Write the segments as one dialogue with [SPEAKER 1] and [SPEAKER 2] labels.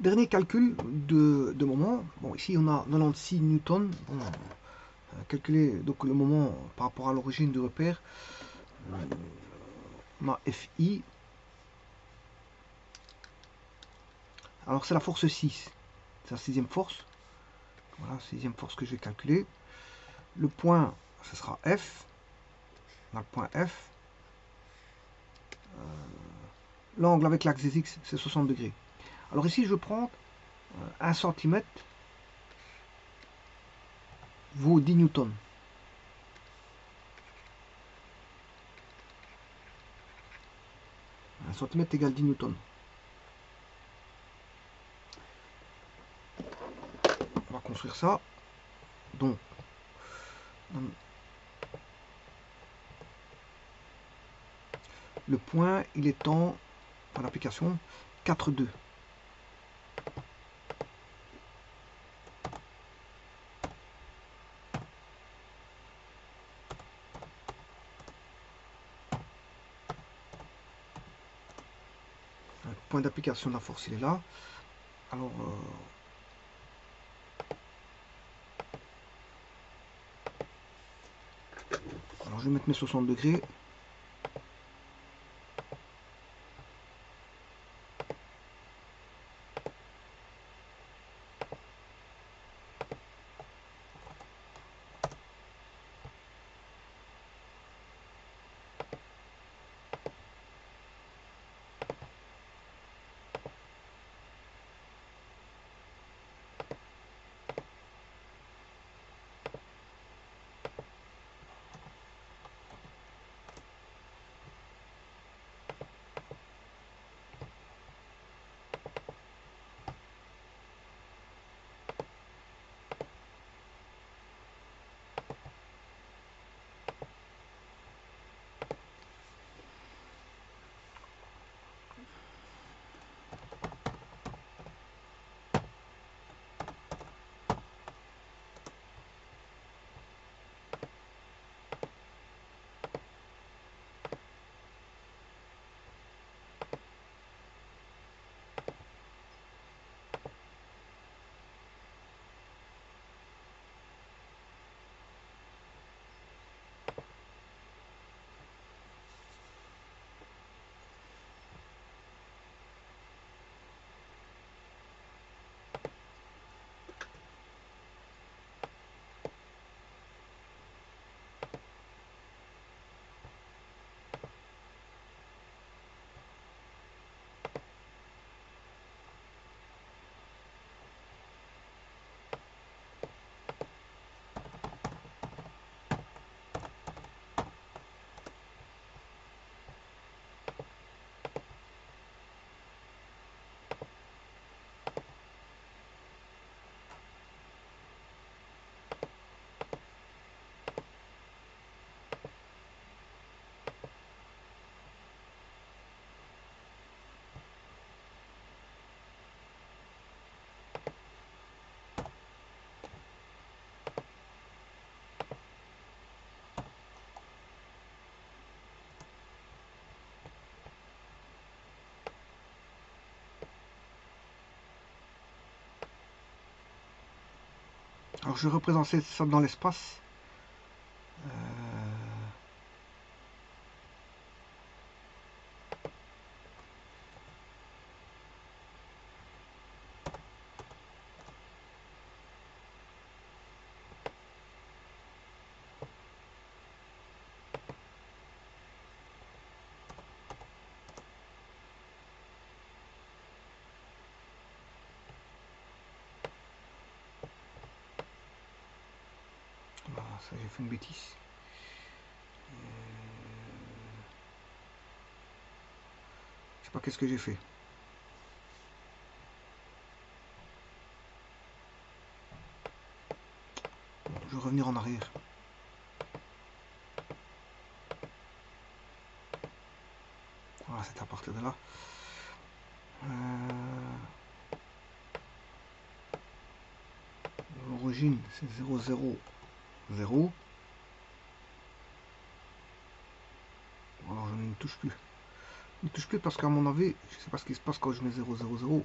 [SPEAKER 1] Dernier calcul de moment. Bon, ici on a 96 newtons. Bon, calculer donc le moment par rapport à l'origine du repère. On a FI. Alors c'est la force 6. C'est la sixième force. Voilà, sixième force que je vais calculer. Le point, ce sera F. On a le point F. L'angle avec l'axe des X, c'est 60 degrés. Alors ici, je prends 1 cm vaut 10 newtons. 1 cm égale 10 newtons. On va construire ça. Donc, le point, il est en l'application 4,2. Le point d'application de la force, il est là. Alors, je vais mettre mes 60 degrés. Alors, je vais représenter ça dans l'espace. Voilà, ça, j'ai fait une bêtise. Je sais pas qu'est-ce que j'ai fait. Bon, je vais revenir en arrière. Voilà, c'est à partir de là. L'origine, c'est 0, 0, 0. Alors, je ne touche plus. Je ne touche plus parce qu'à mon avis, je ne sais pas ce qui se passe quand je mets 0, 0, 0.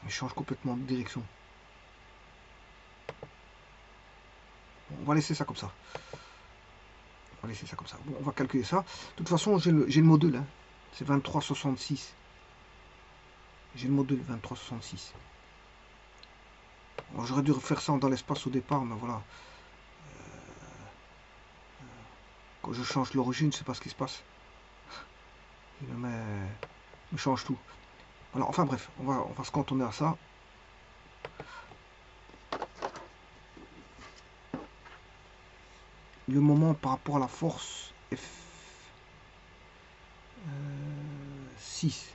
[SPEAKER 1] Il change complètement de direction. Bon, on va laisser ça comme ça. On va laisser ça comme ça. Bon, on va calculer ça. De toute façon, j'ai le module. Hein. C'est 23,66. J'ai le module 23,66. J'aurais dû refaire ça dans l'espace au départ, mais voilà. Quand je change l'origine, je sais pas ce qui se passe. Il me change tout. Voilà, enfin bref, on va se cantonner à ça. Le moment par rapport à la force F6.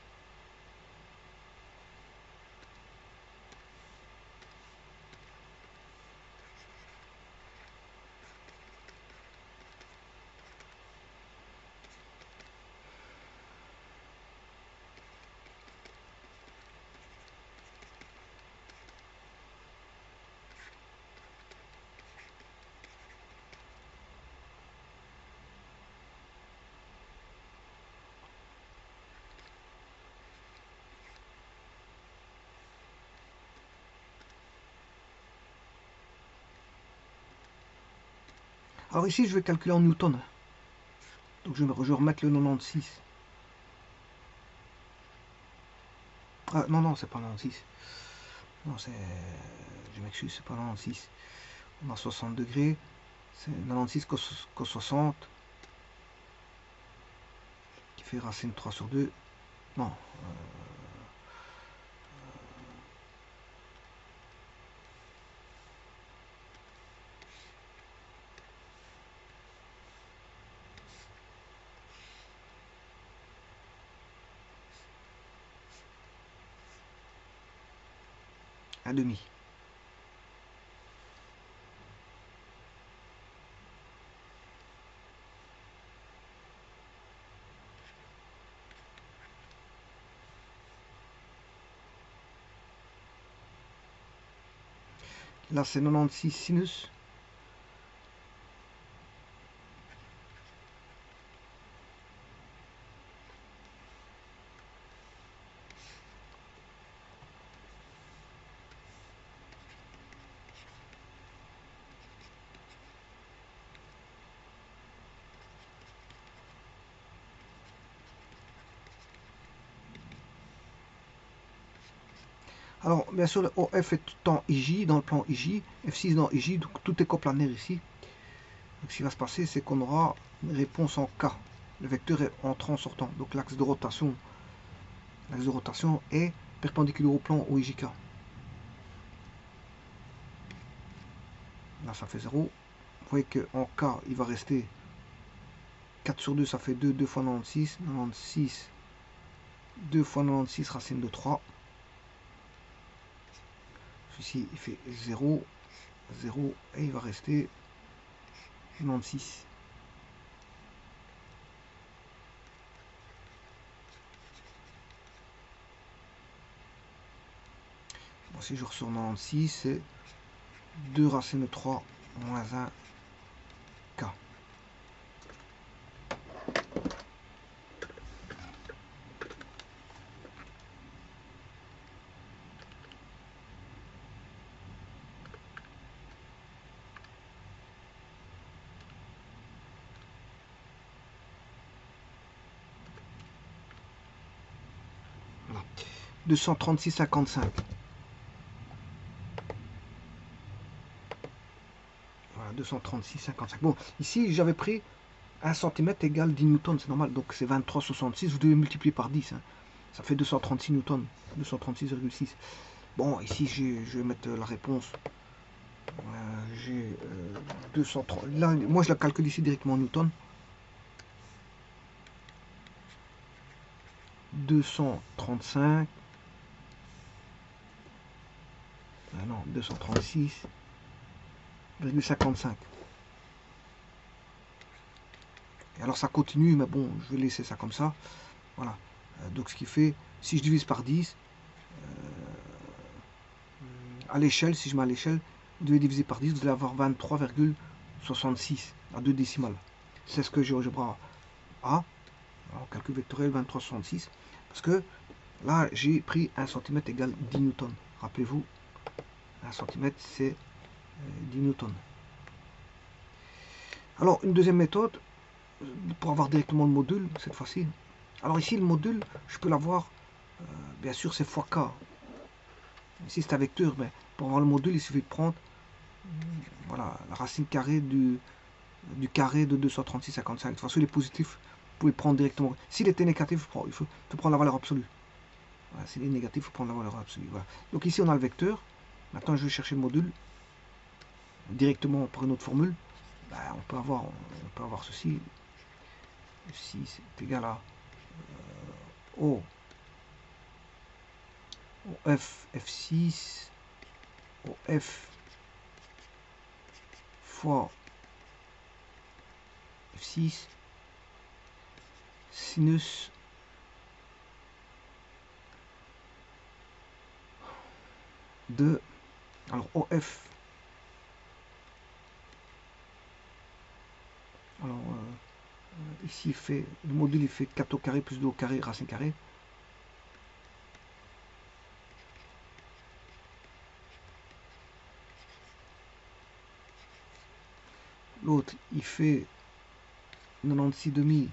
[SPEAKER 1] Alors ici, je vais calculer en newton. Donc je vais remettre le 96. Ah non, non, c'est pas 96. Non, c'est... Je m'excuse, c'est pas 96. On a 60 degrés. C'est 96 cos 60. Qui fait racine 3 sur 2. Non. Un demi. Là, c'est 96 sinus. Alors, bien sûr, le OF est tout en IJ, dans le plan IJ, F6 dans IJ, donc tout est coplanaire ici. Donc, ce qui va se passer, c'est qu'on aura une réponse en K. Le vecteur est entrant-sortant. Donc, l'axe de rotation est perpendiculaire au plan OIJK. Là, ça fait 0. Vous voyez qu'en K, il va rester 4 sur 2, ça fait 2, 2 fois 96. 96, 2 fois 96, racine de 3. Ceci, il fait 0, 0, et il va rester 96. Bon, si je ressors 96, c'est 2 racine de 3 moins 1 K. Voilà. 236,55. Voilà, 236,55. Bon, ici, j'avais pris 1 cm égale 10 newtons, c'est normal. Donc, c'est 23,66. Vous devez multiplier par 10. Hein. Ça fait 236 newtons. 236,6. Bon, ici, je vais mettre la réponse. J'ai 230. Là, moi, je la calcule ici directement en newton. 235. Non, 236,55. Et alors ça continue, mais bon, je vais laisser ça comme ça. Voilà. Donc ce qui fait, si je divise par 10, à l'échelle, si je mets à l'échelle, vous devez diviser par 10, vous allez avoir 23,66 à 2 décimales. C'est ce que GeoGebra A. Alors, calcul vectoriel 23,66. Parce que Là, j'ai pris 1 cm égale 10 newtons. Rappelez-vous, 1 cm, c'est 10 newtons. Alors, une deuxième méthode, pour avoir directement le module, cette fois-ci. Alors ici, le module, je peux l'avoir, bien sûr, c'est fois K. Ici, c'est un vecteur, mais pour avoir le module, il suffit de prendre voilà, la racine carrée du carré de 236,55. De toute façon, il est positif, vous pouvez le prendre directement. S'il était négatif, il faut prendre la valeur absolue. Voilà, s'il est négatif, il faut prendre la valeur absolue. Voilà. Donc ici, on a le vecteur. Maintenant, je vais chercher le module directement par une autre formule. Ben, on peut avoir ceci. F6 est égal à O F F6 F fois F6 sinus de, alors OF, alors ici il fait, le module il fait 4 au carré plus 2 au carré racine carrée. L'autre il fait 96 demi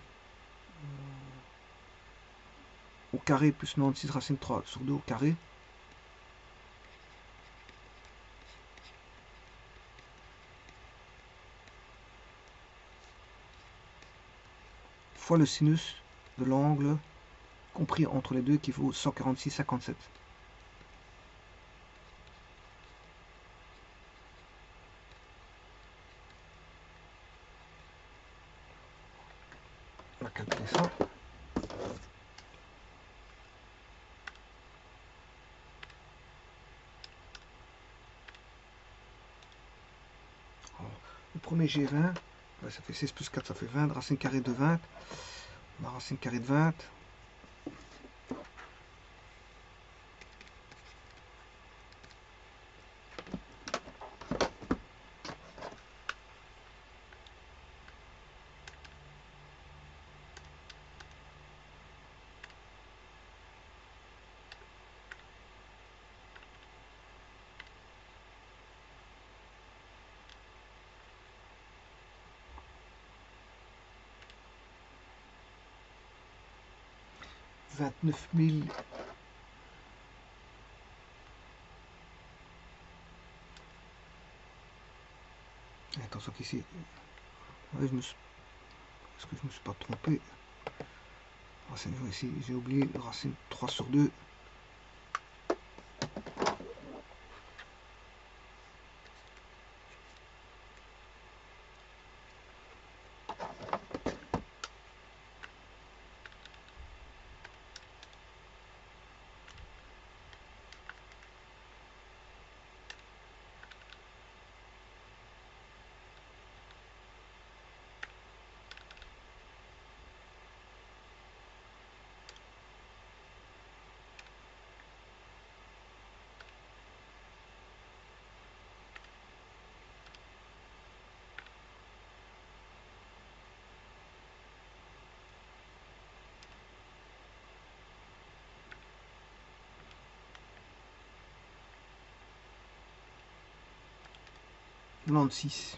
[SPEAKER 1] au carré plus 96 racine 3 sur 2 au carré. Fois le sinus de l'angle compris entre les deux qui vaut 146,57. On va calculer ça. Alors, le premier G20, ça fait 16 plus 4, ça fait 20, racine carrée de 20. La racine carrée de 20. « 29 000 ». Attention qu'ici, ouais, est-ce que je me suis pas trompé? Racine, ici, j'ai oublié racine 3 sur 2. Six.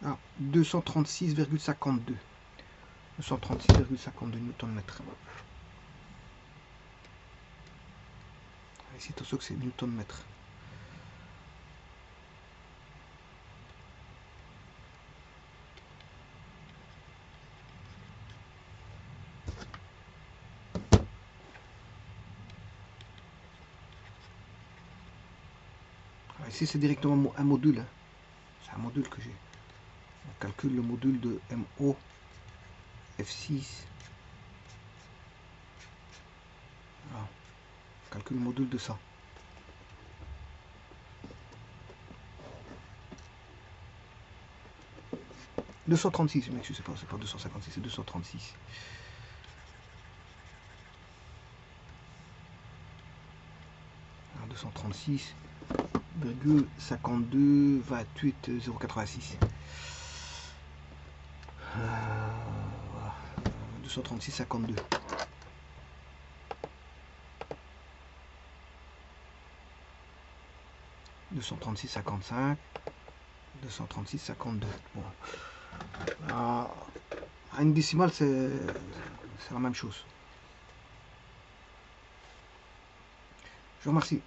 [SPEAKER 1] Ah, 236,52. 236,52 Nm. Ici, attention que c'est Nm. Ici, c'est directement un module. C'est un module que j'ai. On calcule le module de MO F6. Voilà. On calcule le module de ça. 236, mec, je sais pas, c'est pas 256, c'est 236. Alors, 236,52, 28, 086. Voilà. 236,52. 236,55. 236,52. Bon. À une décimale, c'est la même chose. Je vous remercie.